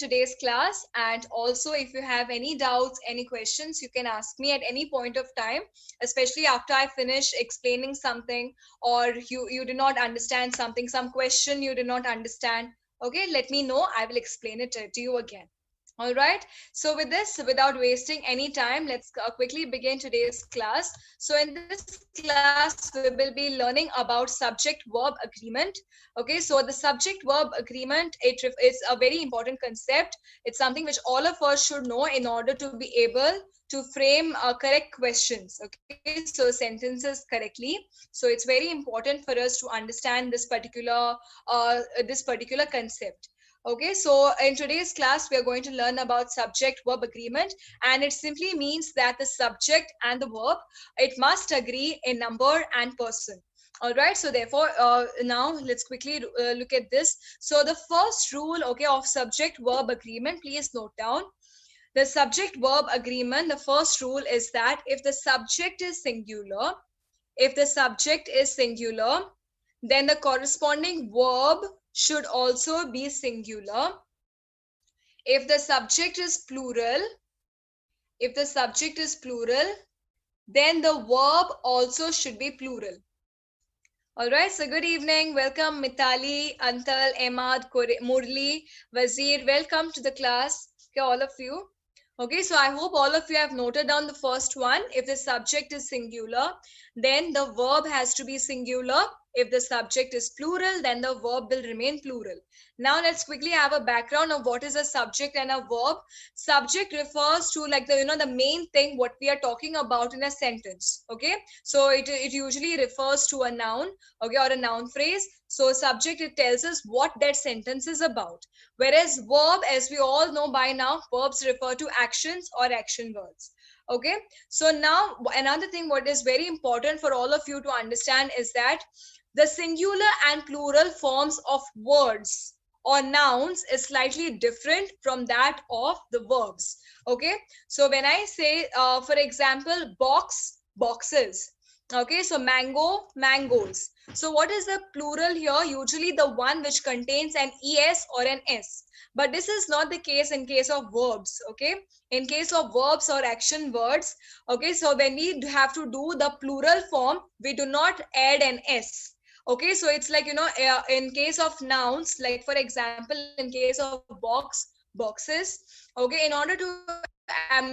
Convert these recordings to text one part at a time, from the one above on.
today's class. And also, if you have any doubts, any questions, you can ask me at any point of time, especially after I finish explaining something, or you do not understand something, some question you do not understand. Okay, let me know. I will explain it to you again. All right. So with this, without wasting any time, let's quickly begin today's class. So in this class, we will be learning about subject-verb agreement. Okay. So the subject-verb agreement, it's a very important concept. It's something which all of us should know in order to be able to frame correct questions. Okay. So sentences correctly. So it's very important for us to understand this particular concept. Okay, so in today's class, we are going to learn about subject verb agreement, and it simply means that the subject and the verb, it must agree in number and person. All right, so therefore, now let's quickly look at this. So the first rule, okay, of subject verb agreement, please note down. The subject verb agreement, the first rule is that if the subject is singular, if the subject is singular, then the corresponding verb should also be singular. If the subject is plural, if the subject is plural, then the verb also should be plural. All right, so good evening. Welcome Mitali, Antal, Ahmad, Murli, Wazir. Welcome to the class. Okay, all of you. Okay, so I hope all of you have noted down the first one. If the subject is singular, then the verb has to be singular. If the subject is plural, then the verb will remain plural. Now let's quickly have a background of what is a subject and a verb. Subject refers to like the main thing what we are talking about in a sentence. Okay, so it usually refers to a noun, okay, or a noun phrase. So subject, it tells us what that sentence is about. Whereas verb, as we all know by now, verbs refer to actions or action words. Okay, so now another thing what is very important for all of you to understand is that the singular and plural forms of words or nouns is slightly different from that of the verbs. Okay, so when I say for example, box, boxes. Okay, so mango, mangoes. So what is the plural here? Usually the one which contains an es or an s, but this is not the case in case of verbs. Okay, in case of verbs or action words, okay, so when we have to do the plural form, we do not add an s. Okay, so it's like in case of nouns, like for example, in case of boxes. Okay, in order to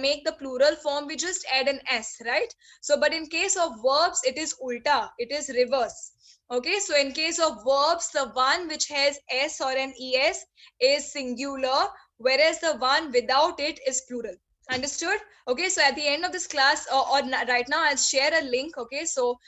make the plural form, we just add an s, right? So but in case of verbs, it is ulta, it is reverse. Okay, so in case of verbs, the one which has s or an es is singular, whereas the one without it is plural. Understood? Okay, so at the end of this class, right now, I'll share a link. Okay, so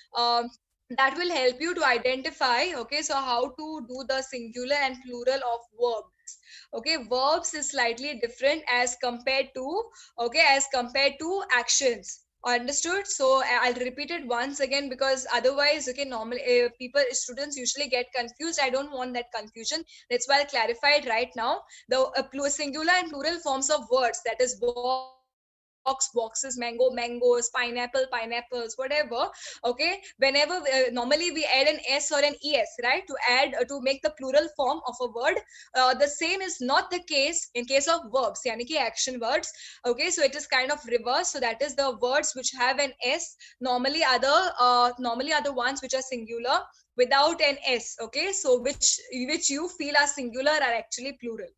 that will help you to identify, okay, so how to do the singular and plural of verbs. Okay, verbs is slightly different as compared to, okay, as compared to actions. Understood? So I'll repeat it once again, because otherwise, okay, normally students usually get confused. I don't want that confusion. That's why I'll clarify it right now. The singular and plural forms of words, that is box, boxes, mango, mangoes, pineapple, pineapples, whatever. Okay, whenever normally we add an s or an es, right, to make the plural form of a word. The same is not the case in case of verbs, yani ki action words. Okay, so it is kind of reverse. So that is the words which have an s normally are the ones which are singular without an s. Okay, so which you feel are singular are actually plural.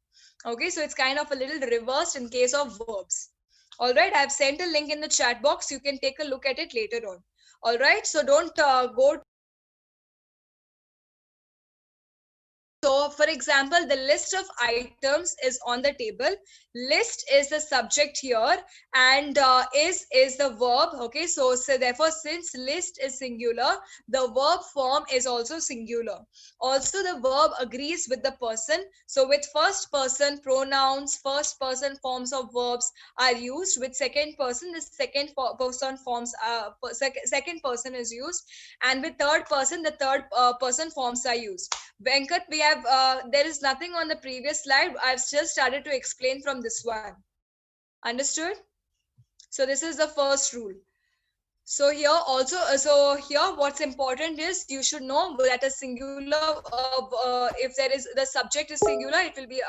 Okay, so it's kind of a little reversed in case of verbs. All right, I've sent a link in the chat box. You can take a look at it later on. All right, so don't go. So, for example, the list of items is on the table. List is the subject here, and is the verb. Okay, so therefore, since list is singular, the verb form is also singular. Also, the verb agrees with the person. So, with first person pronouns, first person forms of verbs are used. With second person, the person forms second person is used, and with third person, the third person forms are used. Venkat, we have there is nothing on the previous slide. I've just started to explain from this one. Understood? So this is the first rule. So here also, so here what's important is you should know that a singular, if there is the subject is singular, it will be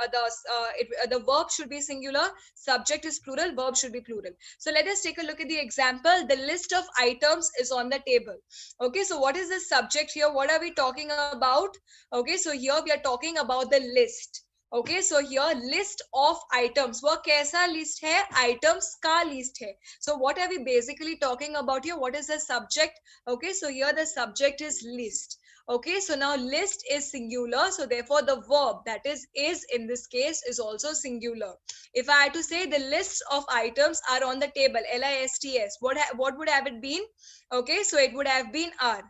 the verb should be singular, subject is plural, verb should be plural. So let us take a look at the example. The list of items is on the table. Okay, so what is the subject here? What are we talking about? Okay, so here we are talking about the list. Okay, so here list of items. वह कैसा list है? Items का list है. So what are we basically talking about here? What is the subject? Okay, so here the subject is list. Okay, so now list is singular, so therefore the verb, that is in this case, is also singular. If I had to say the list of items are on the table, lists, what would have it been? Okay, so it would have been are.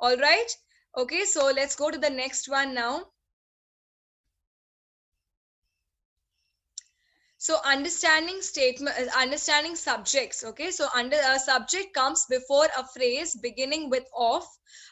All right. Okay, so let's go to the next one now. So understanding subjects. Okay, so under a subject comes before a phrase beginning with of.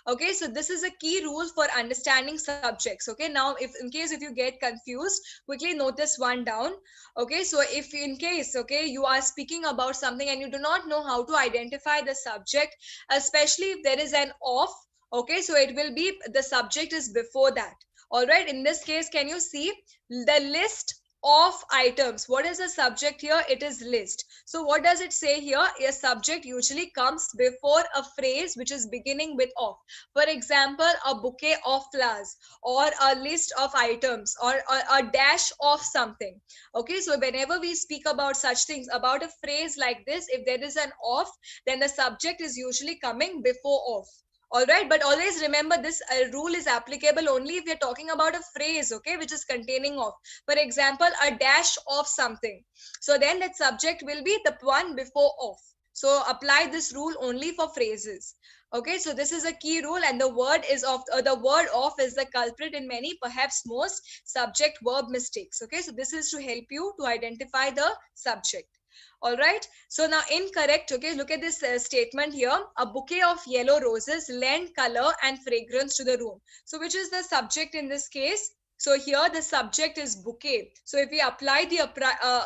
Okay, so this is a key rule for understanding subjects. Okay, now if in case if you get confused, quickly note this one down. Okay, so if in case, okay, you are speaking about something and you do not know how to identify the subject, especially if there is an of, okay, so it will be the subject is before that. All right, in this case, can you see the list of items? What is the subject here? It is list. So what does it say here? A subject usually comes before a phrase which is beginning with of. For example, a bouquet of flowers, or a list of items, or a dash of something. Okay, so whenever we speak about such things, about a phrase like this, if there is an of, then the subject is usually coming before of. All right, but always remember this rule is applicable only if you're talking about a phrase, okay, which is containing of. For example, a dash of something. So then that subject will be the one before of. So apply this rule only for phrases. Okay, so this is a key rule, and the word of is the culprit in many, perhaps most, subject verb mistakes. Okay, so this is to help you to identify the subject. All right, so now incorrect. Okay, look at this statement here. A bouquet of yellow roses lend color and fragrance to the room. So which is the subject in this case? So here the subject is bouquet. So if we apply the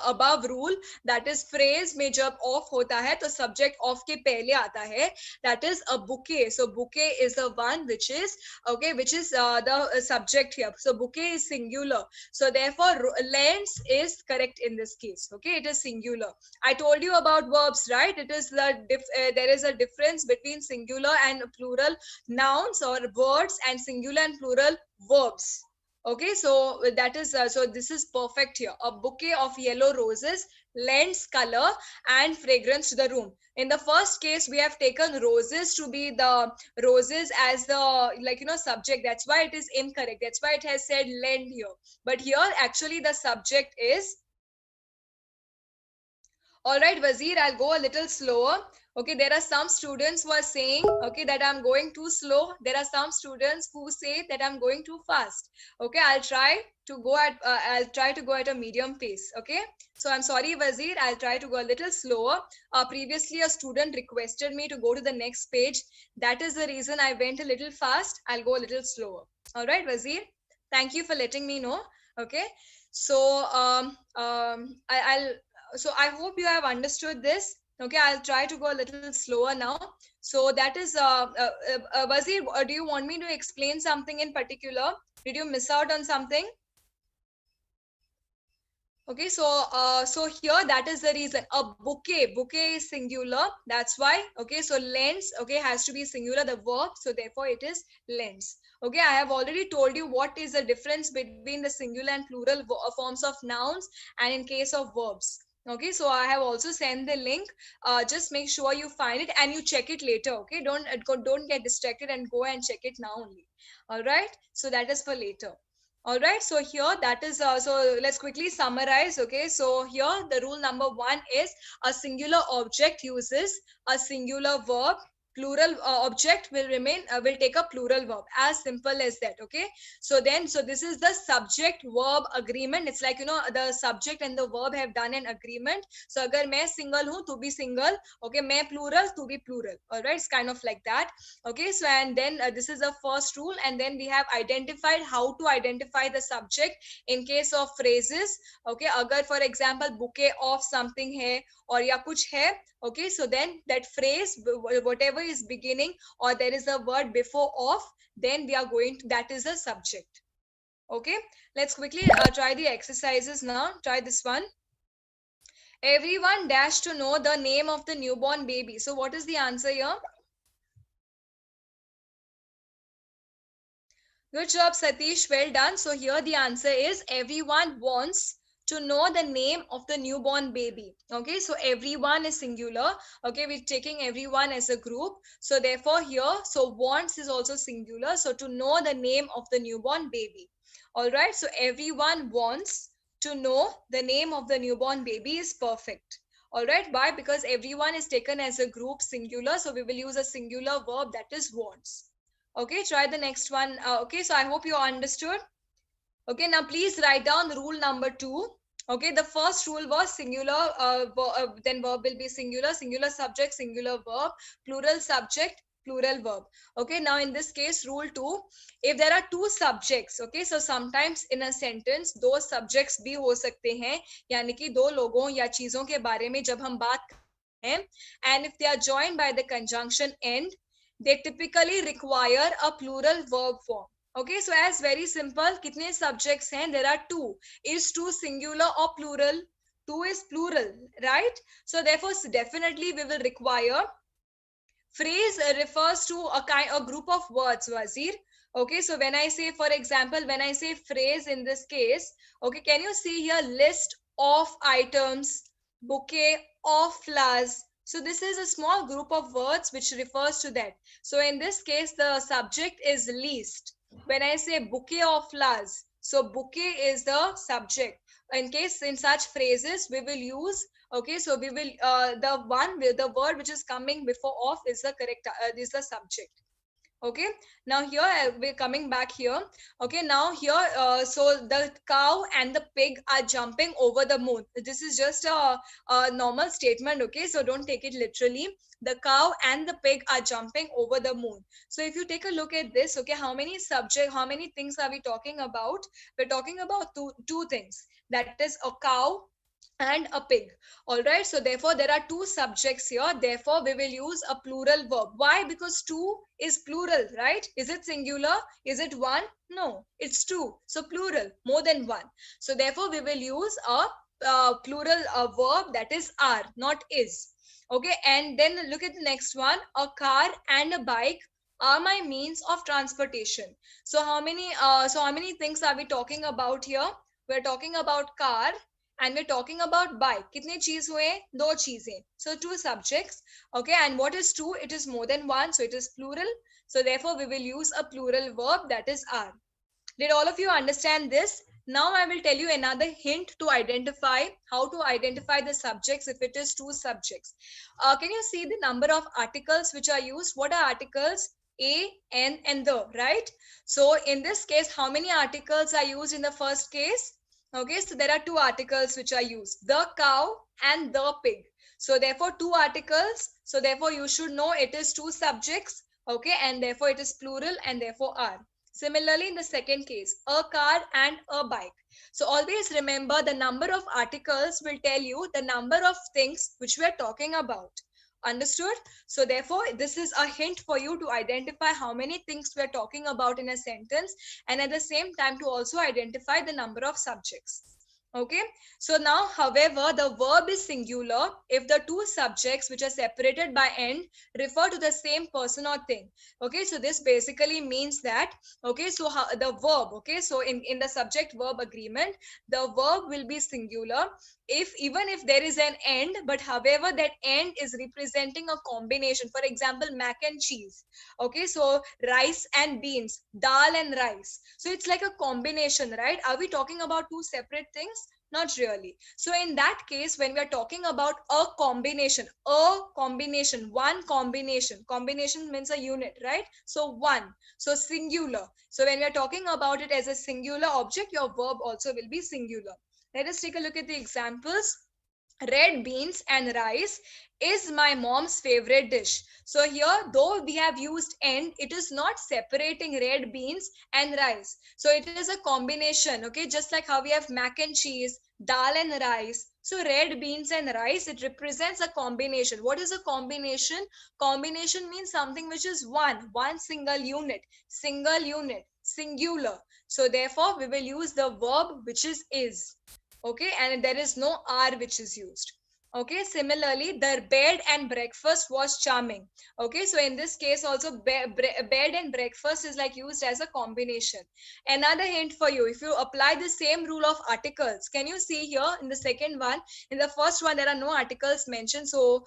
above rule, that is phrase में जब of होता है तो subject of के पहले आता है, that is a bouquet. So bouquet is the one which is okay, which is the subject here. So bouquet is singular. So therefore lends is correct in this case. Okay, it is singular. I told you about verbs, right? It is there is a difference between singular and plural nouns or words, and singular and plural verbs. Okay, so that is so this is perfect here. A bouquet of yellow roses lends color and fragrance to the room. In the first case, we have taken roses to be the roses as the subject. That's why it is incorrect. That's why it has said lend here. But here actually the subject is. All right, Wazir, I'll go a little slower. Okay, there are some students who are saying, okay, that I'm going too slow. There are some students who say that I'm going too fast. Okay, I'll try to go at a medium pace. Okay, so I'm sorry, Wazir, I'll try to go a little slower. Previously, a student requested me to go to the next page. That is the reason I went a little fast. I'll go a little slower. All right, Wazir, thank you for letting me know. Okay, so I hope you have understood this. Okay, I'll try to go a little slower now. So that is Wazir, do you want me to explain something in particular? Did you miss out on something? Okay, so here that is the reason. A bouquet is singular. That's why. Okay, so lends, okay, has to be singular, the verb. So therefore it is lends. Okay, I have already told you what is the difference between the singular and plural forms of nouns, and in case of verbs. Okay, so I have also sent the link. Just make sure you find it and you check it later. Okay, don't get distracted and go and check it now only. All right, so that is for later. All right, so here that is so let's quickly summarize. Okay, so here the rule number 1 is a singular object uses a singular verb plural object will remain, will take a plural verb. As simple as that. Okay, so then, so this is the subject verb agreement. It's like, you know, the subject and the verb have done an agreement. So agar main single hu to be single, okay, main plural to be plural. All right, it's kind of like that. Okay, so and then this is the first rule, and then we have identified how to identify the subject in case of phrases. Okay, agar for example bouquet of something hai or ya kuch hai, okay, so then that phrase, whatever is beginning or there is a word before of, then we are going to, that is a subject. Okay, let's quickly try the exercises now. Try this one. Everyone dash to know the name of the newborn baby. So what is the answer here? Good job, Satish. Well done. So here the answer is everyone wants to know the name of the newborn baby. Okay, so everyone is singular. Okay, we're taking everyone as a group. So therefore here, so wants is also singular. So to know the name of the newborn baby. All right, so everyone wants to know the name of the newborn baby is perfect. All right, why? Because everyone is taken as a group singular. So we will use a singular verb, that is wants. Okay, try the next one. Okay, so I hope you understood. Okay, now please write down rule number 2. Okay, the first rule was singular, then verb will be singular, singular subject, singular verb, plural subject, plural verb. Okay, now in this case, rule 2, if there are two subjects, okay, so sometimes in a sentence, those subjects भी हो सकते हैं, यानी कि दो लोगों या चीजों के बारे में जब हम बात करते हैं, and if they are joined by the conjunction end, they typically require a plural verb form. Okay, so as very simple, kitne subjects hain? There are two. Is two singular or plural? Two is plural, right? So therefore, definitely we will require. Phrase refers to a group of words, Wazir. Okay, so when I say, for example, when I say phrase in this case, okay, can you see here list of items, bouquet of flowers? So this is a small group of words which refers to that. So in this case, the subject is list. When I say bouquet of flowers, so bouquet is the subject. In case in such phrases, we will use, okay, so we will the one with the word which is coming before of is the correct is the subject. Okay, now here we're coming back here. Okay, now here so the cow and the pig are jumping over the moon. This is just a normal statement. Okay, so don't take it literally. The cow and the pig are jumping over the moon. So if you take a look at this, okay, how many things are we talking about? We're talking about two things, that is a cow and a pig. All right, so therefore there are two subjects here, therefore we will use a plural verb. Why? Because two is plural, right? Is it singular? Is it one? No, it's two, so plural, more than one. So therefore we will use a plural verb, that is are, not is. Okay, and then look at the next one. A car and a bike are my means of transportation. So how many things are we talking about here? We're talking about car and we're talking about bike. कितने चीज हुए? दो चीजें. So two subjects. Okay, and what is two? It is more than one, so it is plural. So therefore we will use a plural verb, that is are. Did all of you understand this? Now I will tell you another hint to identify how to identify the subjects if it is two subjects. Can you see the number of articles which are used? What are articles? A, N, and the, right? So in this case, how many articles are used in the first case? Okay, so there are two articles which are used, the cow and the pig. So therefore two articles. So therefore you should know it is two subjects. Okay, and therefore it is plural and therefore are. Similarly, in the second case, a car and a bike. So always remember the number of articles will tell you the number of things which we are talking about. Understood? So therefore, this is a hint for you to identify how many things we are talking about in a sentence, and at the same time to also identify the number of subjects. Okay, so now however the verb is singular if the two subjects which are separated by end refer to the same person or thing. Okay, so this basically means that, okay, so the verb, okay, so in the subject verb agreement, the verb will be singular if even if there is an end, but however that end is representing a combination. For example, mac and cheese. Okay, so rice and beans, dal and rice. So it's like a combination, right? Are we talking about two separate things? Not really. So in that case, when we are talking about one combination, combination means a unit, right? So one, so singular. So when we are talking about it as a singular object, your verb also will be singular. Let us take a look at the examples. Red beans and rice is my mom's favorite dish. So here, though we have used and, it is not separating red beans and rice. So it is a combination, okay? Just like how we have mac and cheese, dal and rice. So red beans and rice, it represents a combination. What is a combination? Combination means something which is one single unit, singular. So therefore, we will use the verb which is, okay, and there is no r which is used. Okay, similarly, the bed and breakfast was charming. Okay, so in this case also bed and breakfast is like used as a combination. Another hint for you, if you apply the same rule of articles, can you see here in the second one? In the first one there are no articles mentioned, so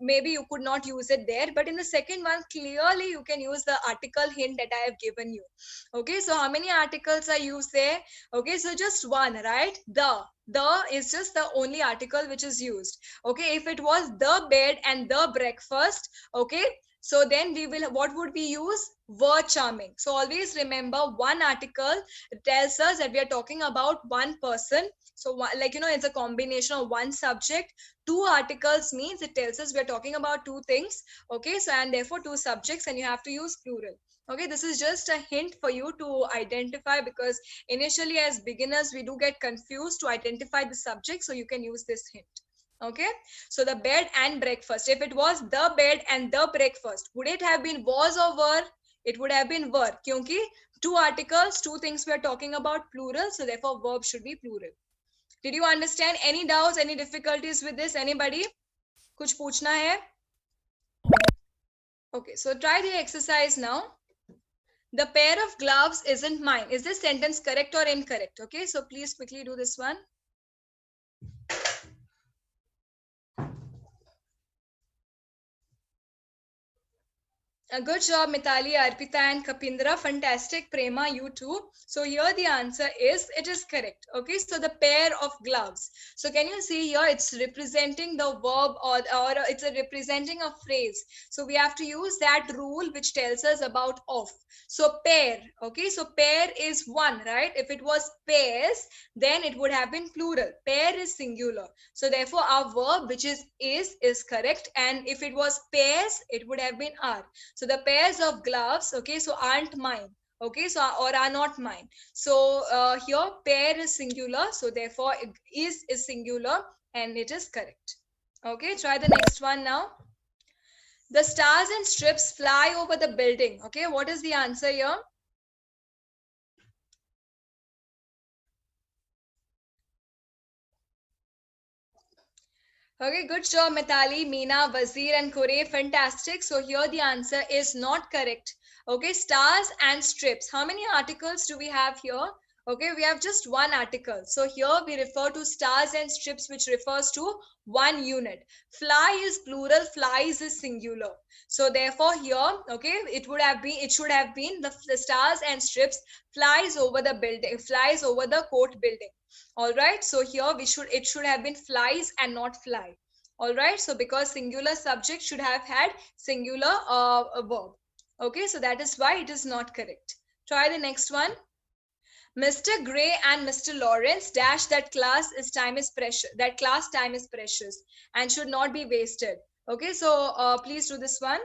maybe you could not use it there, but in the second one clearly you can use the article hint that I have given you. Okay, so how many articles are used there? Okay, so just one, right? The is just the only article which is used. Okay, if it was the bed and the breakfast, okay, so then we will, what would we use? Were charming. So always remember, one article tells us that we are talking about one person. So like, it's a combination of one subject. Two articles means it tells us we are talking about two things. Okay, so and therefore two subjects, and you have to use plural. Okay, this is just a hint for you to identify, because initially as beginners we do get confused to identify the subject, so you can use this hint. Okay, so the bed and breakfast, if it was the bed and the breakfast, would it have been was or were? It would have been were, kyunki two articles, two things we are talking about, plural, so therefore verb should be plural. Did you understand? Any doubts, any difficulties with this? Anybody? Kuch पूछना hai? Okay, so try the exercise now. The pair of gloves isn't mine. Is this sentence correct or incorrect? Okay, so please quickly do this one. A good job, Mitali, Arpita, and Kapindra. Fantastic. Prema, you too. So here the answer is, it is correct. Okay, so the pair of gloves. So can you see here, it's representing the verb, or it's representing a phrase. So we have to use that rule which tells us about of. So pair, okay, so pair is one, right? If it was pairs, then it would have been plural. Pair is singular. So therefore our verb, which is correct. And if it was pairs, it would have been are. So the pairs of gloves, okay, so aren't mine. Okay, so or are not mine. So here pair is singular. So therefore is singular, and it is correct. Okay, try the next one now. The stars and strips fly over the building. Okay, what is the answer here? Okay, good job, Mitali, Meena, Wazir, and Kore. Fantastic. So here the answer is not correct. Okay, stars and strips. How many articles do we have here? Okay, we have just one article. So here we refer to stars and strips, which refers to one unit. Fly is plural, flies is singular. So therefore here, okay, it should have been the stars and strips flies over the building, flies over the court building. All right, so here it should have been flies and not fly. All right, so because singular subject should have had singular verb. Okay, so that is why it is not correct. Try the next one. Mr. Gray and Mr. Lawrence dash that class time is precious. That class time is precious and should not be wasted. Okay, so please do this one.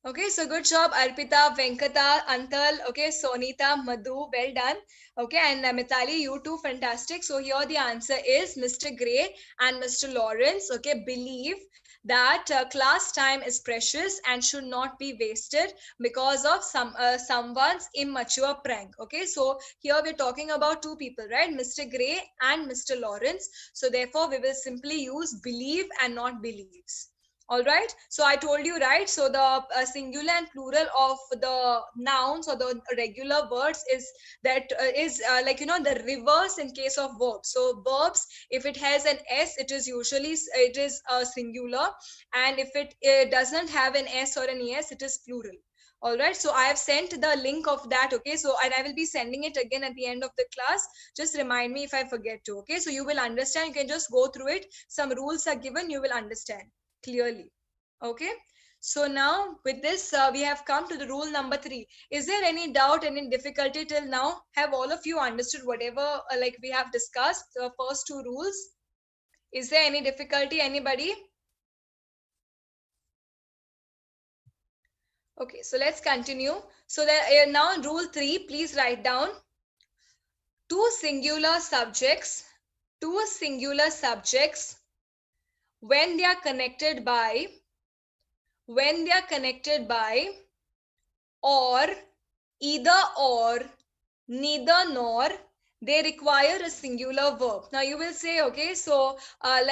Okay, so good job, Arpita, Venkata, Antal, okay, Sonita, Madhu, well done. Okay, and Mitali, you too, fantastic. So here the answer is Mr. Gray and Mr. Lawrence, okay, believe that class time is precious and should not be wasted because of someone's immature prank. Okay, so here we're talking about two people, right? Mr. Gray and Mr. Lawrence. So therefore, we will simply use believe and not believes. All right, so I told you, right? So the singular and plural of the nouns or the regular words is that is like, you know, the reverse in case of verbs. So verbs, if it has an s, it is usually it is singular, and if it doesn't have an s or an es, it is plural. All right, so I have sent the link of that. Okay, so and I will be sending it again at the end of the class. Just remind me if I forget to. Okay, so you will understand, you can just go through it. Some rules are given, you will understand clearly. Okay, so now with this we have come to the rule number 3. Is there any doubt, any difficulty till now? Have all of you understood whatever like we have discussed, the first two rules? Is there any difficulty, anybody? Okay, so let's continue. So that now rule 3, please write down. two singular subjects two singular subjects when they are connected by when they are connected by or, either or, neither nor, they require a singular verb. Now you will say, okay, so that's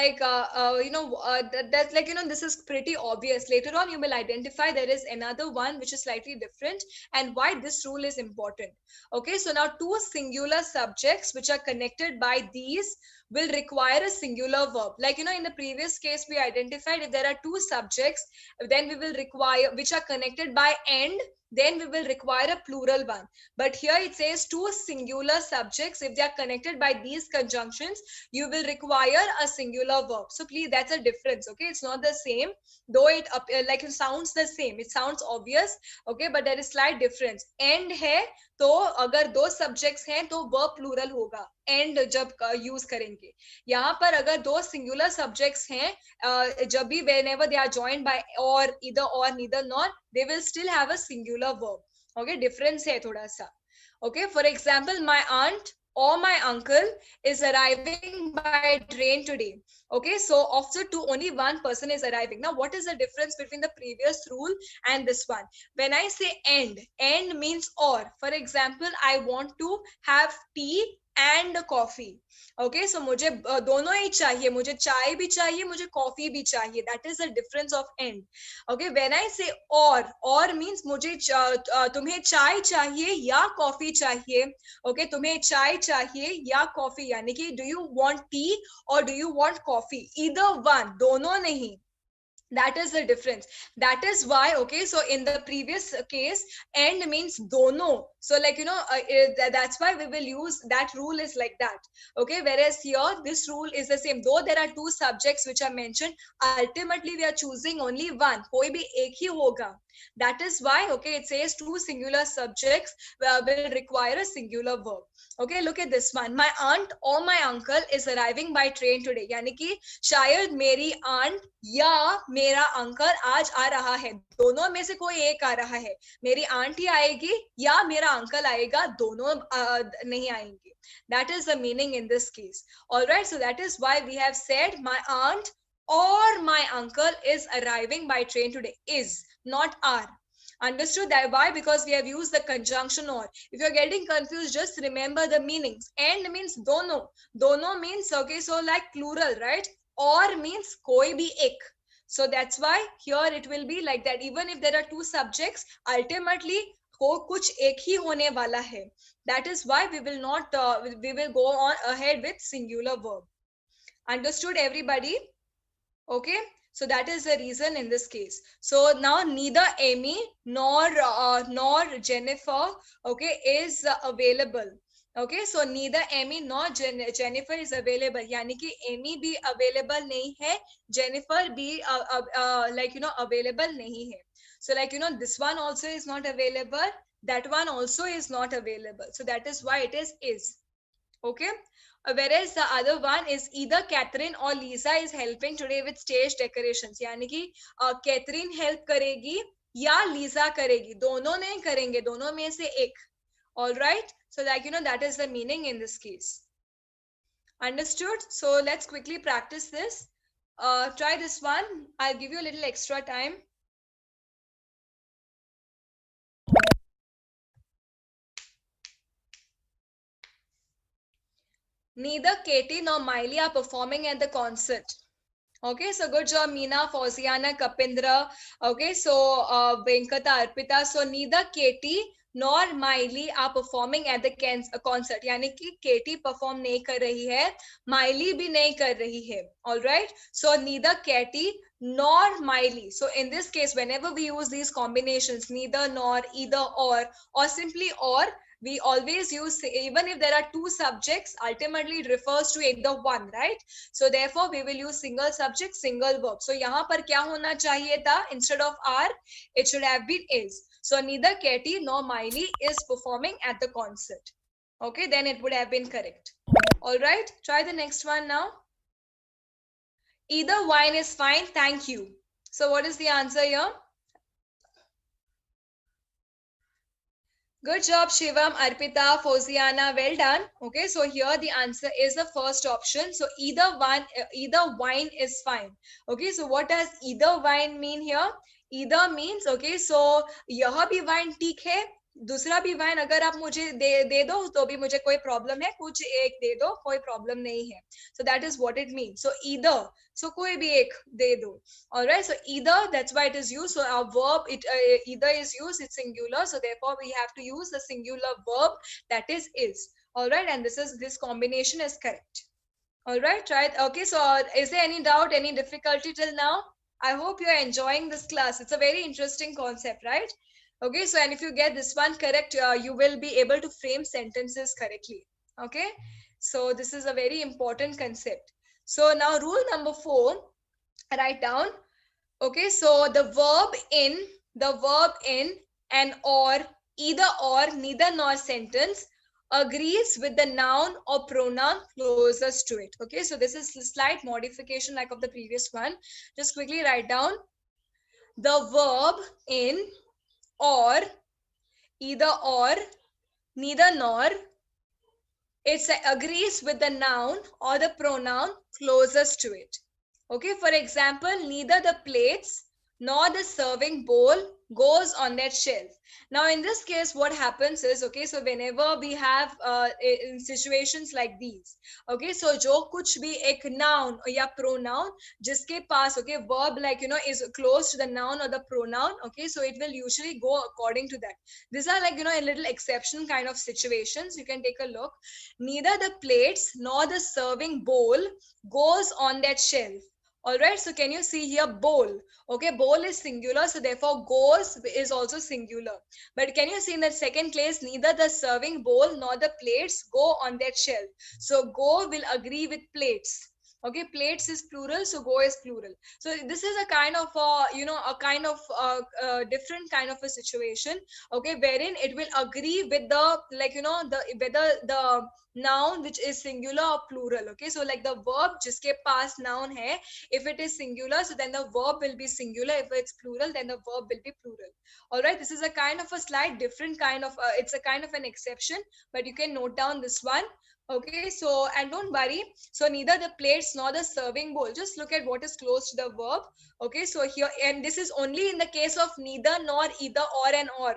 like, you know, this is pretty obvious. Later on you will identify there is another one which is slightly different, and why this rule is important. Okay, so now two singular subjects which are connected by these will require a singular verb. Like, you know, in the previous case we identified if there are two subjects, then we will require, which are connected by and, then we will require a plural one. But here it says two singular subjects, if they are connected by these conjunctions, you will require a singular verb. So please, that's a difference. Okay, it's not the same, though it like it sounds the same, it sounds obvious. Okay, but there is slight difference. And है, तो अगर दो subjects हैं तो verb plural होगा and जब use करेंगे. यहाँ पर अगर दो singular subjects हैं, जब भी whenever they are joined by or, either or, neither nor, they will still have a singular verb. Okay, difference है थोड़ा सा. Okay, for example, my aunt or my uncle is arriving by train today. Okay, so of the two, only one person is arriving. Now what is the difference between the previous rule and this one? When I say and means or. For example, I want to have tea and coffee. Okay, so मुझे दोनों ही चाहिए, मुझे चाय भी चाहिए, मुझे coffee भी चाहिए. That is the difference of and. Okay, when I say or means मुझे तुम्हें चाय चाहिए या कॉफी चाहिए. Okay, तुम्हें चाय चाहिए या कॉफी, यानी कि do you want tea or do you want coffee? Either one, दोनों नहीं. That is the difference. That is why, okay, so in the previous case and means dono, so like, you know, that's why we will use that rule is like that. Okay, whereas here this rule is the same, though there are two subjects which are mentioned, ultimately we are choosing only one, koi bhi ek hi hoga. That is why, okay, it says two singular subjects will require a singular verb. Okay, look at this one. My aunt or my uncle is arriving by train today. यानी कि शायद मेरी aunt या मेरा uncle आज आ रहा है. दोनों में से कोई एक आ रहा है. मेरी आंट ही आएगी या मेरा अंकल आएगा, दोनों नहीं आएंगे. That is the meaning in this case. All right, so that is why we have said my aunt or my uncle is arriving by train today. Is, not are. Understood that? Why? Because we have used the conjunction or. If you're getting confused, just remember the meanings. And means dono. Dono means, okay, so like plural, right? Or means koi bhi ek. So that's why here it will be like that. Even if there are two subjects, ultimately कुछ एक ही होने वाला है. That is why we will not we will go on ahead with singular verb. Understood, everybody? Okay, so that is the reason in this case. So now neither Amy nor Jennifer, okay, is available. Okay, so neither Amy nor Jennifer is available. यानी कि Amy भी available नहीं है, Jennifer भी like, you know, available नहीं है. So like, you know, this one also is not available, that one also is not available. So that is why it is. Okay. Whereas the other one is either Catherine or Lisa is helping today with stage decorations. यानी कि Catherine help करेगी या Lisa करेगी, दोनों नहीं करेंगे, दोनों में से एक. All right, so like, you know, that is the meaning in this case. Understood? So let's quickly practice this. Try this one. I'll give you a little extra time. Neither Katie nor Miley are performing at the concert. Okay, so good job, Meena, Fauziana, Kapindra. Okay, so Venkata, Arpita. So neither Katie nor Miley are performing at the concert. यानी कि Katie perform नहीं कर रही है, Miley भी नहीं कर रही है. All right. So neither Katie nor Miley. So in this case, whenever we use these combinations, neither nor, either or simply or, we always use, even if there are two subjects, ultimately it refers to either one, right? So therefore we will use single subject, single verb. So यहाँ पर क्या होना चाहिए था? Instead of are, it should have been is. So neither Katie nor Miley is performing at the concert. Okay, then it would have been correct. All right, try the next one now. Either wine is fine, thank you. So what is the answer here? Good job, Shivam, Arpita, Fauziana. Well done. Okay, so here the answer is the first option. So either wine is fine. Okay, so what does either wine mean here? Either means, okay, so यह भी wine ठीक है, दूसरा भी wine अगर आप मुझे दे दो तो भी मुझे कोई प्रॉब्लम है, कुछ एक दे दो कोई प्रॉब्लम नहीं है. So that is what it means. So either, so कोई भी एक दे दो. All right, so either, that's why it is used. So our verb, either is used, it's singular, so therefore we have to use the singular verb, that is. All right, and this combination is correct. All right, right. Okay, so is there any doubt, any difficulty till now? I hope you are enjoying this class. It's a very interesting concept, right? Okay, so and if you get this one correct, you will be able to frame sentences correctly. Okay, so this is a very important concept. So now rule number 4, write down. Okay, so the verb in an or, either or, neither nor sentence agrees with the noun or pronoun closest to it. Okay, so this is a slight modification like of the previous one. Just quickly write down the verb in or, either or, neither nor, it agrees with the noun or the pronoun closest to it. Okay, for example, neither the plates nor the serving bowl goes on that shelf. Now in this case what happens is, okay, so whenever we have in situations like these, okay, so जो कुछ भी एक noun या pronoun जिसके पास, okay, verb like, you know, is close to the noun or the pronoun, okay, so it will usually go according to that. These are like, you know, a little exception kind of situations. You can take a look. Neither the plates nor the serving bowl goes on that shelf. All right, so can you see here bowl? Okay, bowl is singular, so therefore goes is also singular. But can you see in the second case, neither the serving bowl nor the plates go on that shelf. So go will agree with plates. Okay, plates is plural, so go is plural. So this is a kind of you know, a kind of different kind of a situation, okay, wherein it will agree with the, like, you know, the whether the noun which is singular or plural. Okay, so like the verb जिसके पास noun है, if it is singular, so then the verb will be singular. If it's plural, then the verb will be plural. All right, this is a kind of a slight different kind of it's a kind of an exception, but you can note down this one. Okay, so and don't worry, so neither the plates nor the serving bowl, just look at what is close to the verb. Okay, so here, and this is only in the case of neither nor, either or, and or.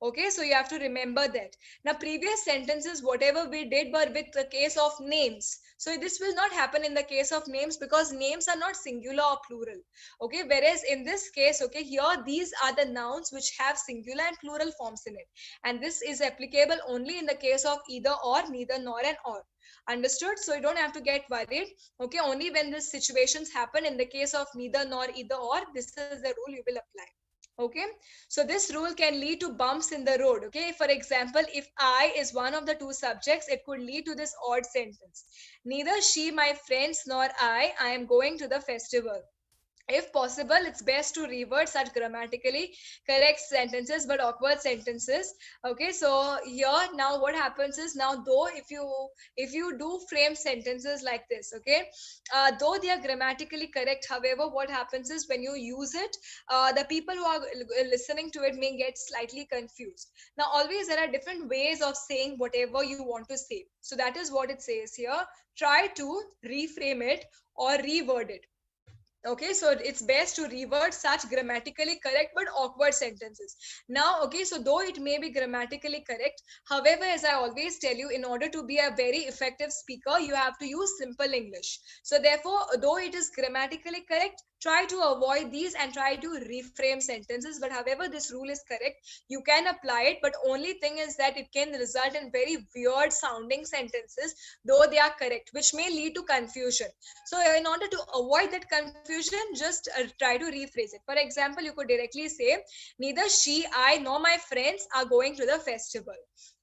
Okay, so you have to remember that. Now previous sentences whatever we did were with the case of names, so this will not happen in the case of names because names are not singular or plural. Okay, whereas in this case, okay, here these are the nouns which have singular and plural forms in it, and this is applicable only in the case of either or, neither nor, and or. Understood? So you don't have to get worried. Okay, only when these situations happen in the case of neither nor, either or, this is the rule you will apply. Okay, so this rule can lead to bumps in the road. Okay, for example, if I is one of the two subjects, it could lead to this odd sentence: neither she, my friends, nor I am going to the festival. If possible, it's best to revert such grammatically correct sentences but awkward sentences. Okay, so here now what happens is, now though if you do frame sentences like this, okay, though they are grammatically correct, however what happens is when you use it, the people who are listening to it may get slightly confused. Now always there are different ways of saying whatever you want to say, so that is what it says here. Try to reframe it or reword it. Okay, so it's best to revert such grammatically correct but awkward sentences. Now, okay, so though it may be grammatically correct, however, as I always tell you, in order to be a very effective speaker, you have to use simple English. So therefore, though it is grammatically correct, try to avoid these and try to reframe sentences. But however this rule is correct, you can apply it, but only thing is that it can result in very weird sounding sentences, though they are correct, which may lead to confusion. So in order to avoid that confusion, just try to rephrase it. For example, you could directly say, neither she, I, nor my friends are going to the festival.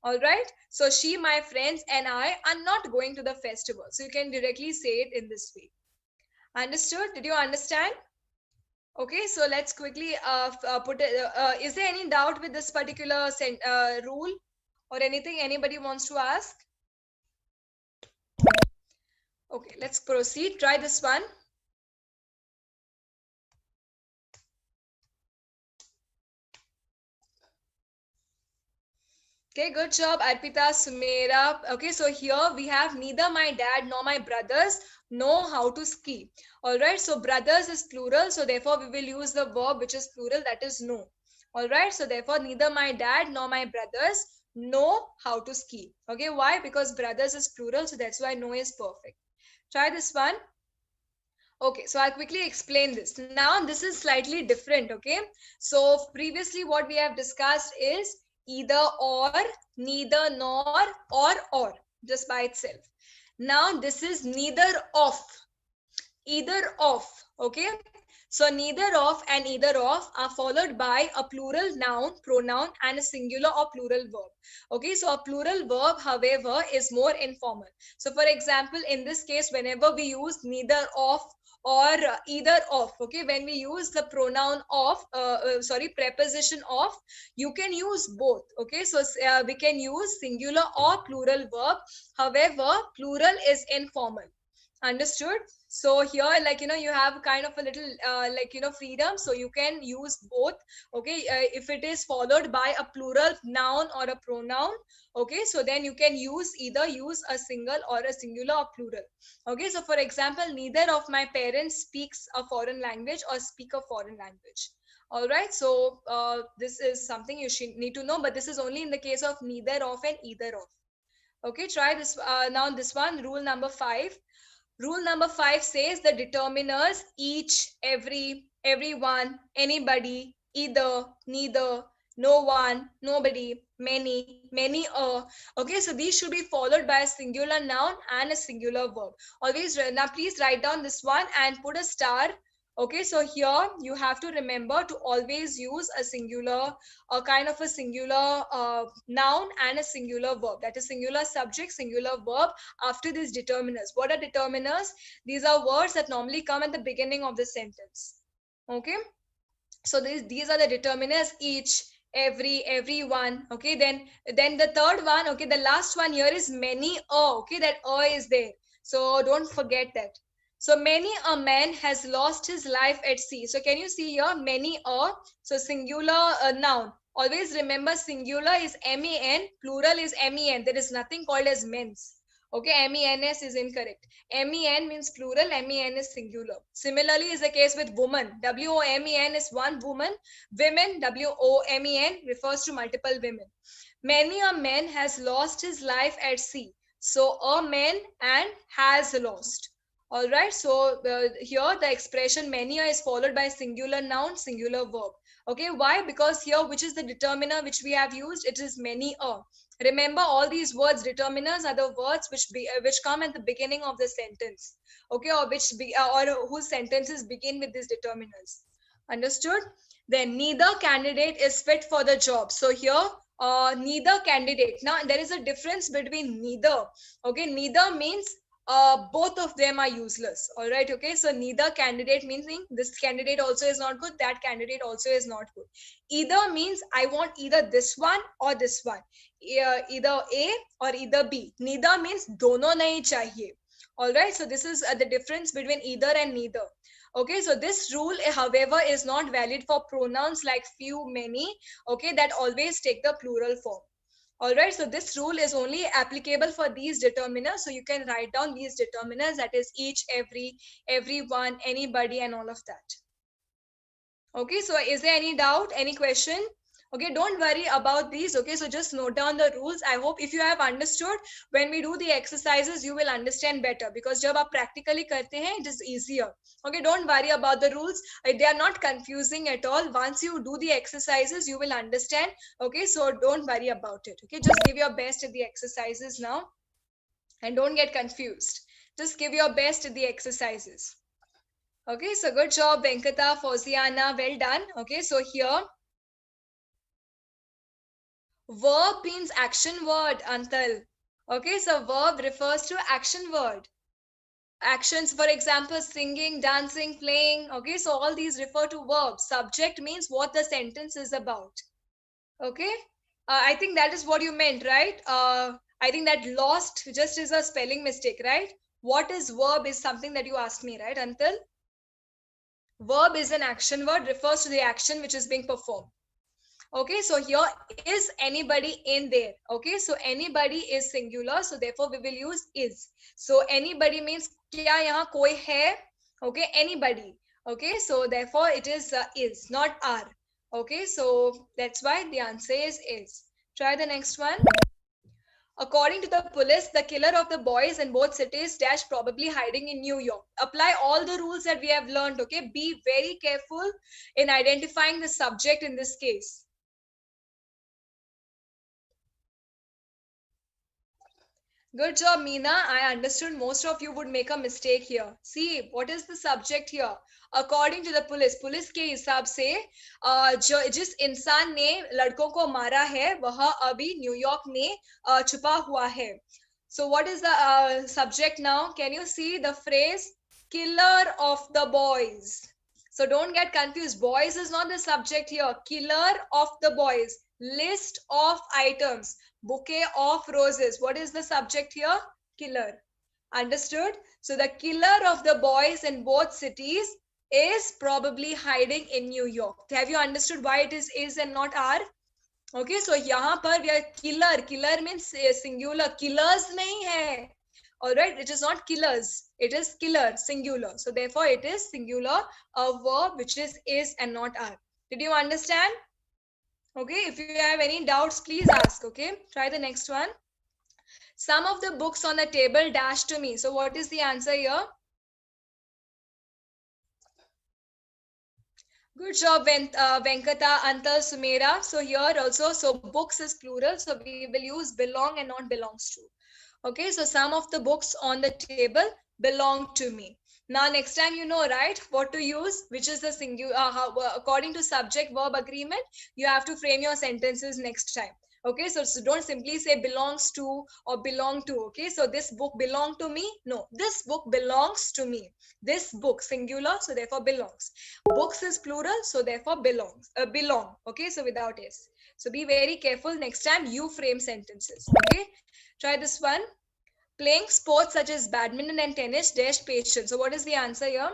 All right. So she, my friends, and I are not going to the festival. So you can directly say it in this way. Understood? Did you understand? Okay, so let's quickly put it. Is there any doubt with this particular rule or anything anybody wants to ask? Okay, let's proceed. Try this one. Okay, good job, Arpita, Sumera. Okay, so here we have neither my dad nor my brothers know how to ski. All right, so brothers is plural, so therefore we will use the verb which is plural, that is know. All right, so therefore neither my dad nor my brothers know how to ski. Okay, why? Because brothers is plural, so that's why know is perfect. Try this one. Okay, so I'll quickly explain this. Now, this is slightly different, okay? So, previously what we have discussed is either or, neither nor, or, just by itself. Now, this is neither of, either of, okay? So, neither of and either of are followed by a plural noun, pronoun, and a singular or plural verb. Okay, so a plural verb, however, is more informal. So, for example, in this case, whenever we use neither of or either of, okay, when we use the pronoun of, preposition of, you can use both. Okay, so we can use singular or plural verb. However, plural is informal. Understood? So here, like, you have kind of a little freedom, so you can use both. Okay, if it is followed by a plural noun or a pronoun, okay, so then you can use a single or a singular or plural. Okay, so for example, neither of my parents speaks a foreign language or speak a foreign language. All right, so this is something you should need to know, but this is only in the case of neither of and either of. Okay, try this now. This one, rule number 5. Rule number 5 says the determiners each, every, everyone, anybody, either, neither, no one, nobody, many, many, a. Okay, so these should be followed by a singular noun and a singular verb. Always, now please write down this one and put a star. Okay, so here you have to remember to always use a singular, a kind of a singular noun and a singular verb. That is singular subject, singular verb after these determiners. What are determiners? These are words that normally come at the beginning of the sentence. Okay, so these are the determiners each, every, everyone. Okay, then the third one, okay, the last one here is many a. Okay, that a is there, so don't forget that. So many a man has lost his life at sea. So can you see here many a? So singular noun. Always remember singular is men, plural is men. There is nothing called as men's. Okay, MENS is incorrect. MEN means plural, MEN is singular. Similarly is the case with woman. WOMEN is one woman. Women, WOMEN refers to multiple women. Many a man has lost his life at sea. So a man and has lost. All right, so here the expression many is followed by singular noun, singular verb. Okay, why? Because here, which is the determiner which we have used? It is many a. Remember, all these words, determiners, are the words which come at the beginning of the sentence. Okay, or or whose sentences begin with these determiners. Understood? Then neither candidate is fit for the job. So here, neither candidate. Now there is a difference between neither. Okay, neither means both of them are useless. All right, okay, so neither candidate meaning this candidate also is not good, that candidate also is not good. Either means I want either this one or this one, either A or either B. Neither means dono nahi chahiye. All right, so this is the difference between either and neither. Okay, so this rule, however, is not valid for pronouns like few, many, okay, that always take the plural form. All right, so this rule is only applicable for these determiners. So you can write down these determiners, that is each, every, everyone, anybody, and all of that. Okay, so is there any doubt, any question? Okay, don't worry about these. Okay, so just note down the rules. I hope if you have understood, when we do the exercises, you will understand better, because जब आप practically करते हैं, it is easier. Okay, don't worry about the rules. They are not confusing at all. Once you do the exercises, you will understand. Okay, so don't worry about it. Okay, just give your best at the exercises now, and don't get confused. Just give your best at the exercises. Okay, so good job, Venkata, Fauziana, well done. Okay, so here, verb means action word, Antal. Okay, so verb refers to action word. Actions, for example, singing, dancing, playing. Okay, so all these refer to verbs. Subject means what the sentence is about. Okay, I think that is what you meant, right? I think that lost just is a spelling mistake, right? What is verb is something that you asked me, right, Antal? Verb is an action word, refers to the action which is being performed. Okay, so here is anybody in there. Okay, so anybody is singular, so therefore we will use is. So anybody means kya yahan koi hai? Okay, anybody. Okay, so therefore it is, not are. Okay, so that's why the answer is. Try the next one. According to the police, the killer of the boys in both cities dash probably hiding in New York. Apply all the rules that we have learned. Okay, be very careful in identifying the subject in this case. Good job, Meena. I understood most of you would make a mistake here. See, what is the subject here? According to the police, police के हिसाब से जिस इंसान ने लड़कों को मारा है वह अभी न्यूयॉर्क में छुपा हुआ है. So what is the subject now? Can you see the phrase killer of the boys? So don't get confused. Boys is not the subject here. Killer of the boys. List of items. Bouquet of roses. What is the subject here? Killer. Understood? So the killer of the boys in both cities is probably hiding in New York. Have you understood why it is and not are? Okay, so यहाँ पर we are killer means singular. Killers नहीं है. All right, it is not killers. It is killer, singular. So therefore it is singular, a verb which is and not are. Did you understand? Okay, if you have any doubts, please ask. Okay, try the next one. Some of the books on the table dash to me. So what is the answer here? Good job, Venkata, Antal, Sumera. So here also, so books is plural. So we will use belong and not belongs to. Okay, so some of the books on the table belong to me. Now, next time you know, right, what to use, which is the singular, according to subject verb agreement, you have to frame your sentences next time. Okay, so don't simply say belongs to or belong to. Okay, so this book belong to me. No, this book belongs to me. This book, singular, so therefore belongs. Books is plural, so therefore belong. Okay, so without s. So be very careful next time you frame sentences. Okay, try this one. Playing sports such as badminton and tennis dash patience. So what is the answer here?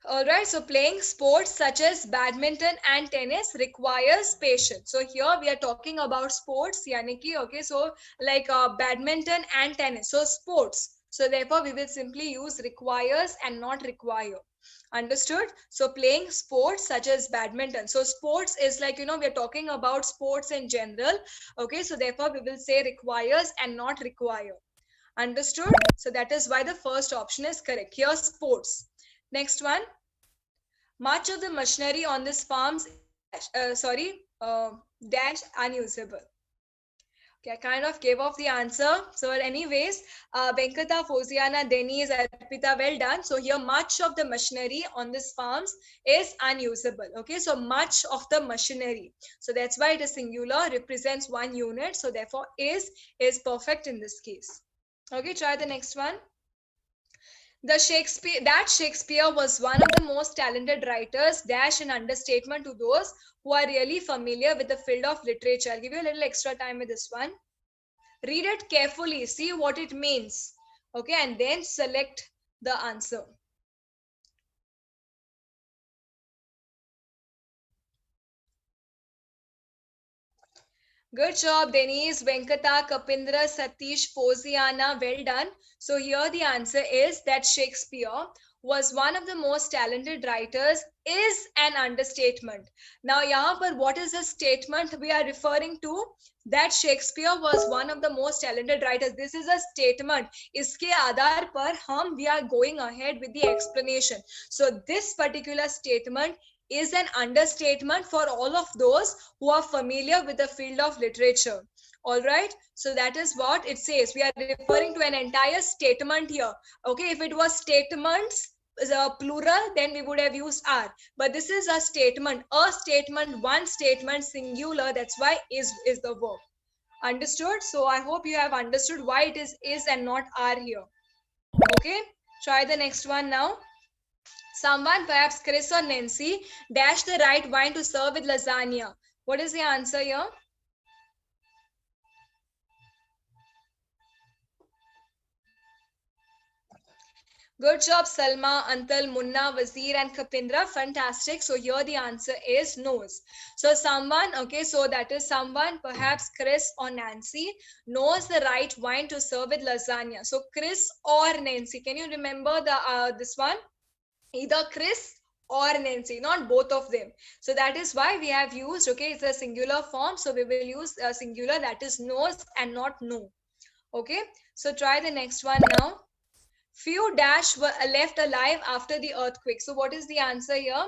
All right, so playing sports such as badminton and tennis requires patience. So here we are talking about sports, yani ki, okay, so like badminton and tennis. So sports. So therefore we will simply use requires and not require. Understood? So playing sports such as badminton. So sports is like, we are talking about sports in general. Okay, so therefore we will say requires and not require. Understood? So that is why the first option is correct. Here, sports. Next one. Much of the machinery on this farms, dash unusable. Okay, I kind of gave off the answer. So anyways, Venkata, Fauziana, Denise, Arpita, well done. So here much of the machinery on this farms is unusable. Okay, so much of the machinery. So that's why it is singular, represents one unit. So therefore is perfect in this case. Okay, try the next one. Shakespeare was one of the most talented writers, dash an understatement to those who are really familiar with the field of literature. I'll give you a little extra time with this one. Read it carefully, see what it means. Okay, and then select the answer. Good job, Denise, Venkata, Kapindra, Satish, Poziana. Well done. So here the answer is that Shakespeare was one of the most talented writers is an understatement. Now, यहाँ पर what is a statement we are referring to? That Shakespeare was one of the most talented writers. This is a statement. इसके आधार पर हम we are going ahead with the explanation. So this particular statement is an understatement for all of those who are familiar with the field of literature. All right, so that is what it says. We are referring to an entire statement here. Okay, if it was statements plural, then we would have used are, but this is a statement, one statement, singular. That's why is the verb. Understood? So I hope you have understood why it is and not are here. Okay, try the next one now. Someone, perhaps Chris or Nancy, dash the right wine to serve with lasagna. What is the answer here? Good job, Salma, Antal, Munna, Wazir, and Kapindra. Fantastic. So here the answer is knows. So someone, okay, so that is someone, perhaps Chris or Nancy, knows the right wine to serve with lasagna. So Chris or Nancy, can you remember the this one? Either Chris or Nancy, not both of them. So that is why we have used, okay, it's a singular form. So we will use a singular, that is knows and not know. Okay, so try the next one now. Few dash were left alive after the earthquake. So what is the answer here?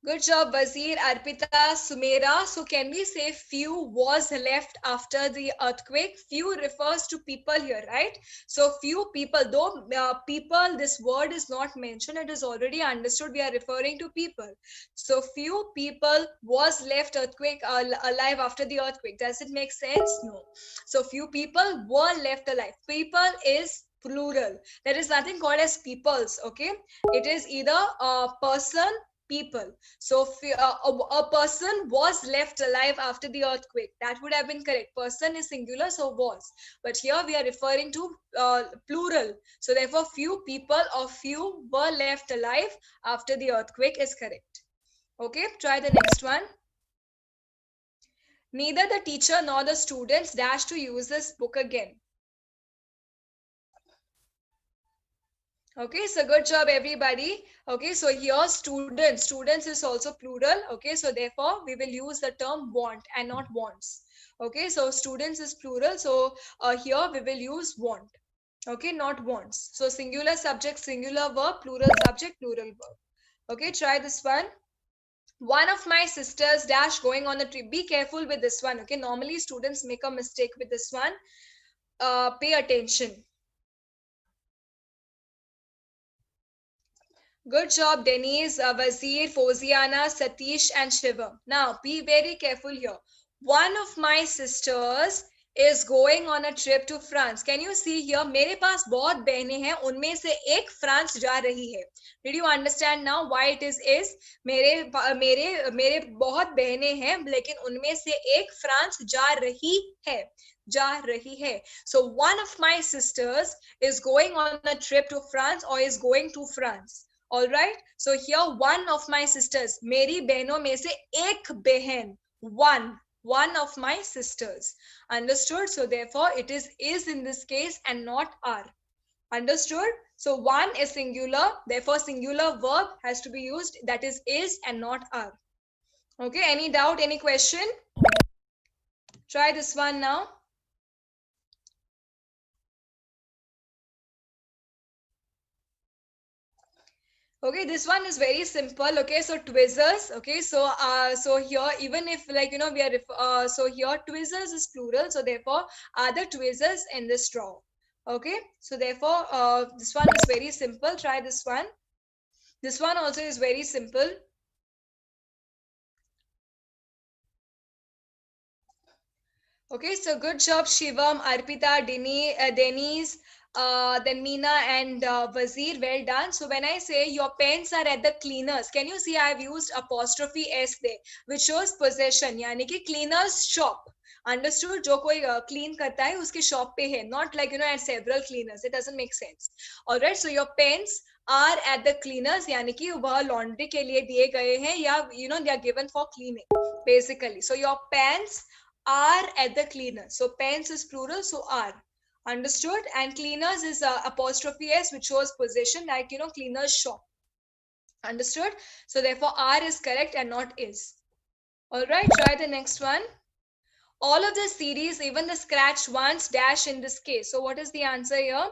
Good job, Wazir, Arpita, Sumera. So can we say few was left after the earthquake? Few refers to people here, right? So few people, though people, this word is not mentioned, it is already understood. We are referring to people. So few people was left earthquake alive after the earthquake. Does it make sense? No. So few people were left alive. People is plural. There is nothing called as peoples. Okay, it is either a person, people. So a person was left alive after the earthquake. That would have been correct. Person is singular, so was. But here we are referring to plural. So therefore, few people or few were left alive after the earthquake is correct. Okay, try the next one. Neither the teacher nor the students dash to use this book again. Okay, so good job, everybody. Okay, so here students is also plural. Okay, so therefore we will use the term want and not wants. Okay, so students is plural. So here we will use want. Okay, not wants. So singular subject, singular verb, plural subject, plural verb. Okay, try this one. One of my sisters dash going on a trip. Be careful with this one. Okay, normally students make a mistake with this one. Pay attention. Good job, Denise, Wazir, Foziana, Satish, and Shivam. Now, be very careful here. One of my sisters is going on a trip to France. Can you see here? मेरे पास बहुत बहनें हैं, उनमें से एक France जा रही है. Did you understand now why it is? मेरे मेरे मेरे बहुत बहनें हैं, लेकिन उनमें से एक फ्रांस जा रही है. जा रही है. So one of my sisters is going on a trip to France or is going to France. All right, so here one of my sisters, मेरी बहनों में से एक बहन, one of my sisters. Understood? So therefore it is in this case and not are. Understood? So one is singular, therefore singular verb has to be used, that is and not are. Okay, any doubt, any question? Try this one now. Okay, this one is very simple. Okay, so twizzlers. Okay, so here, even if like we are so here twizzlers is plural, so therefore are the twizzlers in the straw. Okay, so therefore this one is very simple. Try this one. This one also is very simple. Okay, so good job, Shivam, Arpita, Denise, then Meena and Wazir, well done. So when I say your pens are at the cleaners, can you see I've used apostrophe s there, which shows possession, यानी कि cleaners shop. Understood? जो कोई clean करता है उसके shop पे है, not like at several cleaners. It doesn't make sense. All right. So your pens are at the cleaners, यानी कि वह laundry के लिए दिए गए हैं या they are given for cleaning basically. So your pens are at the cleaners. So pens is plural, so are. Understood? And cleaners is apostrophe s, which shows possession, like cleaners shop. Understood? So therefore are is correct and not is. All right, try the next one. All of the series, even the scratched ones, dash in this case. So what is the answer here?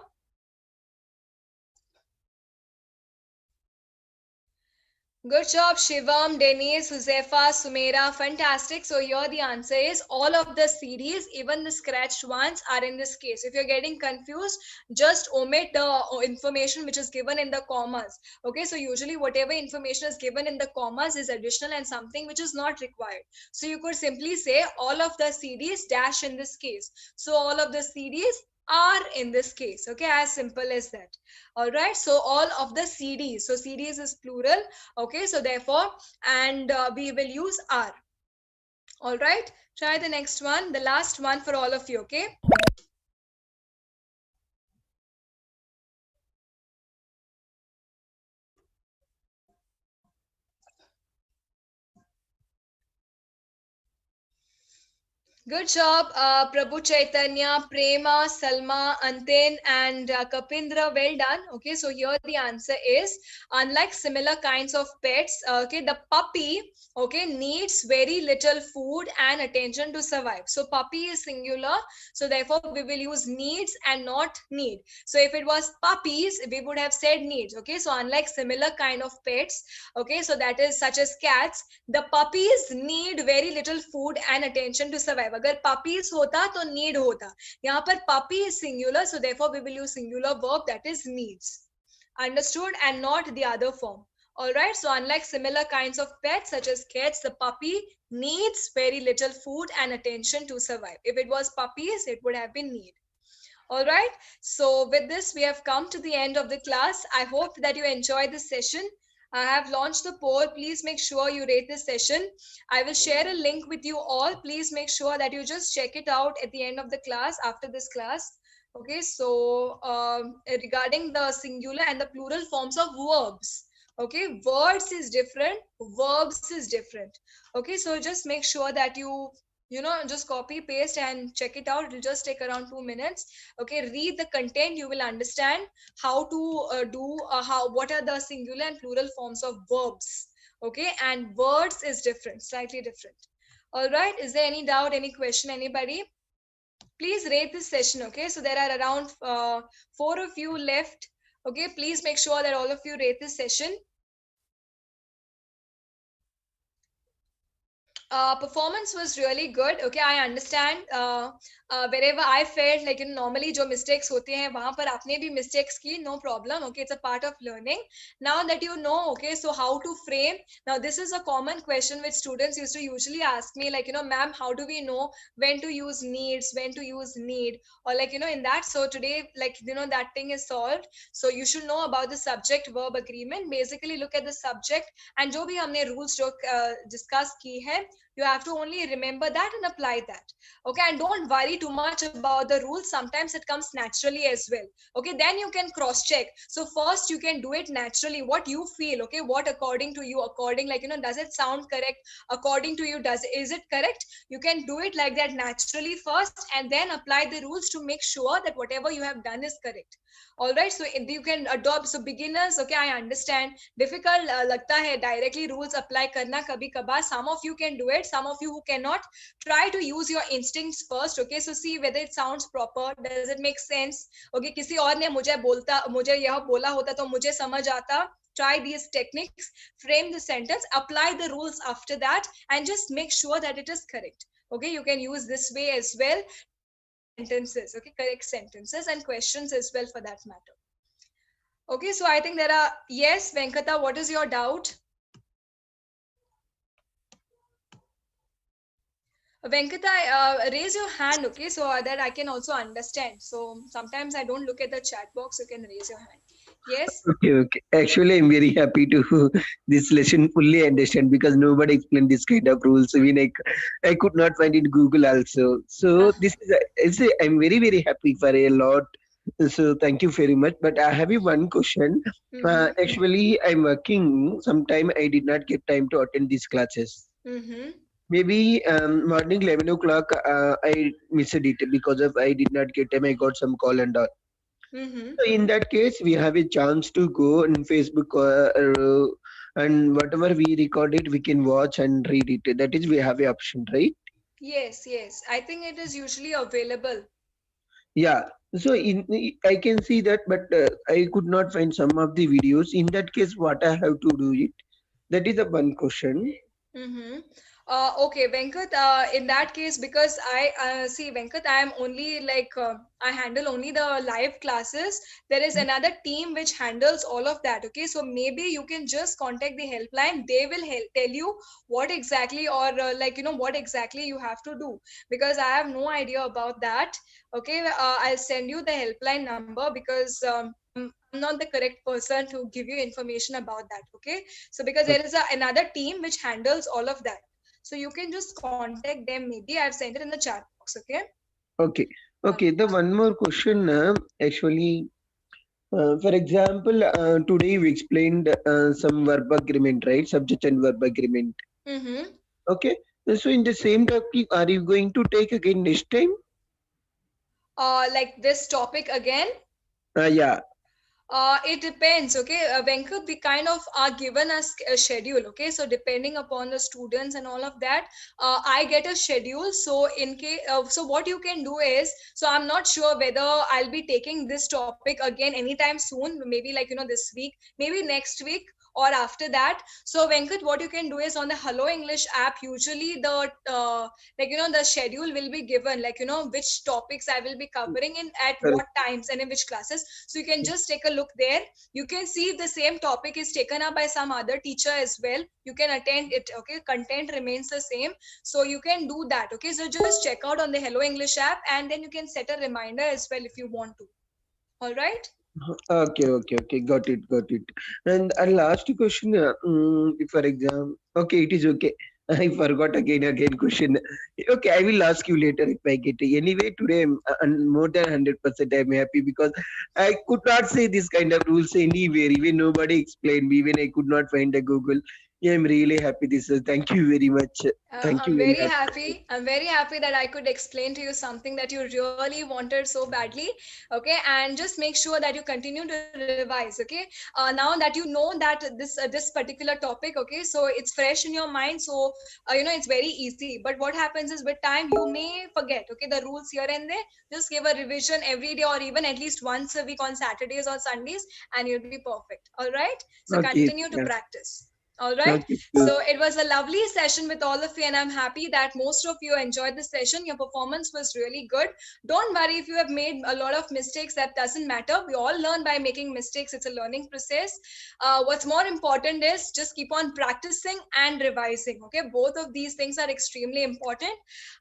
Good job, Shivam, Denise, Huzefa, Sumeira. Fantastic. So here the answer is all of the series, even the scratched ones, are in this case. If you're getting confused, just omit the information which is given in the commas. Okay, so usually whatever information is given in the commas is additional and something which is not required. So you could simply say all of the series dash in this case. So all of the series are in this case. Okay, as simple as that. All right, so all of the CDs. So CDs is plural. Okay, so therefore, and we will use are. All right, try the next one, the last one for all of you. Okay. Good job, Prabhu Chaitanya, Prema, Salma, Anten, and Kapindra. Well done. Okay, so here the answer is unlike similar kinds of pets, okay, the puppy, okay, needs very little food and attention to survive. So puppy is singular, so therefore we will use needs and not need. So if it was puppies, we would have said needs. Okay, so unlike similar kind of pets, okay, so that is such as cats, the puppies need very little food and attention to survive. अगर puppies होता तो need होता. यहाँ पर puppy is singular, so therefore we will use singular verb, that is needs. Understood? And not the other form. All right. So unlike similar kinds of pets such as cats, the puppy needs very little food and attention to survive. If it was puppies, it would have been need. All right. So with this, we have come to the end of the class. I hope that you enjoyed this session. I have launched the poll. Please make sure you rate this session. I will share a link with you all. Please make sure that you just check it out at the end of the class, after this class. Okay, so regarding the singular and the plural forms of verbs. Okay, words is different, verbs is different. Okay, so just make sure that you just copy paste and check it out. It'll just take around 2 minutes. Okay, read the content, you will understand how to do how what are the singular and plural forms of verbs. Okay, and words is different, slightly different. All right, is there any doubt, any question, anybody? Please rate this session. Okay, so there are around 4 of you left. Okay, please make sure that all of you rate this session. Performance was really good. Okay, I understand. Wherever I felt like normally जो mistakes होते हैं वहाँ पर आपने भी mistakes की, no problem. Okay, it's a part of learning. Now that you know, okay, so how to frame. Now this is a common question which students used to usually ask me, like ma'am, how do we know when to use needs, when to use need, or like in that. So today, like that thing is solved. So you should know about the subject verb agreement. Basically, look at the subject and जो भी हमने rules जो discuss की है, you have to only remember that and apply that. Okay, and don't worry too much about the rules. Sometimes it comes naturally as well. Okay, then you can cross check. So first you can do it naturally, what you feel. Okay, what according to you, according like does it sound correct according to you, is it correct? You can do it like that naturally first and then apply the rules to make sure that whatever you have done is correct. All right, so you can adopt. So beginners, okay, I understand difficult लगता है directly rules apply करना कभी कभार. Some of you can do it, some of you who cannot, try to use your instincts first. Okay, so see whether it sounds proper, does it make sense. Okay, किसी और ने मुझे यह बोला होता तो मुझे समझ आता. Try these techniques, frame the sentence, apply the rules after that, and just make sure that it is correct. Okay, you can use this way as well. Sentences, okay, correct sentences and questions as well for that matter. Okay, so I think there are, yes, Venkata, what is your doubt? Venkata, raise your hand, okay, so that I can also understand. So sometimes I don't look at the chat box. You can raise your hand. Yes. Okay, okay. Actually, I'm very happy to this lesson fully understand because nobody explained this kind of rules. Even I could not find it Google also. So this is I'm very very happy for a lot. So thank you very much. But I have you one question. Mm-hmm. Actually, I'm working. Sometime I did not get time to attend these classes. Mm-hmm. Maybe morning 11 o'clock. I missed it because of I did not get time. I got some call and all. Mm-hmm. So in that case, we have a chance to go on Facebook and whatever we record it, we can watch and read it. That is, we have a option, right? Yes, yes. I think it is usually available. Yeah. So I can see that, but I could not find some of the videos. In that case, what I have to do it? That is the one question. Mm-hmm. Okay, Venkat, in that case, because I see Venkat, I am only like I handle only the live classes. There is another team which handles all of that. Okay, so maybe you can just contact the helpline. They will tell you what exactly or like what exactly you have to do because I have no idea about that. Okay, I'll send you the helpline number because I'm not the correct person to give you information about that. Okay, so because there is another team which handles all of that. So you can just contact them. Maybe I've sent it in the chat box. Okay. Okay. Uh, Okay. The one more question, actually, for example, today we explained some verb agreement, right? Subject and verb agreement. mm-hmm. Okay. So in the same topic, are you going to take again next time? Like this topic again. Yeah. It depends, okay. Venkat, we kind of are given a schedule, okay. So depending upon the students and all of that, I get a schedule. So in case, so what you can do is, so I'm not sure whether I'll be taking this topic again anytime soon. Maybe like this week, maybe next week or after that. So Venkat, what you can do is on the Hello English app, usually the like the schedule will be given, like which topics I will be covering in at what Correct. times and in which classes, so you can just take a look there. You can see if the same topic is taken up by some other teacher as well. You can attend it. Okay, content remains the same, so you can do that. Okay, so just check out on the Hello English app and then you can set a reminder as well if you want to. All right. Okay, okay, okay. Got it, got it. And a last question, for example, okay, it is okay. I forgot again question. Okay, I will ask you later if I get it. Anyway, today I'm more than 100% I'm happy because I could not say this kind of rules anywhere. Even nobody explained me. Even I could not find a Google. Yeah, I'm really happy. This is thank you very much. Thank you I'm very very much. happy. I'm very happy that I could explain to you something that you really wanted so badly. Okay, and just make sure that you continue to revise. Okay, now that you know that this particular topic. Okay, so it's fresh in your mind. So it's very easy. But what happens is with time you may forget. Okay, the rules here and there. Just give a revision every day or even at least once a week on Saturdays or Sundays, and you'll be perfect. All right. So Okay, continue to yeah. practice. All right. Okay, So it was a lovely session with all of you, and I'm happy that most of you enjoyed the session. Your performance was really good. Don't worry if you have made a lot of mistakes, that doesn't matter. We all learn by making mistakes, it's a learning process. What's more important is just keep on practicing and revising. Okay, both of these things are extremely important.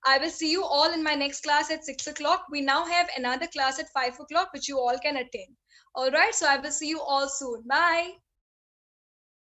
I will see you all in my next class at 6 o'clock. We now have another class at 5 o'clock, which you all can attend. All right, so I will see you all soon. Bye.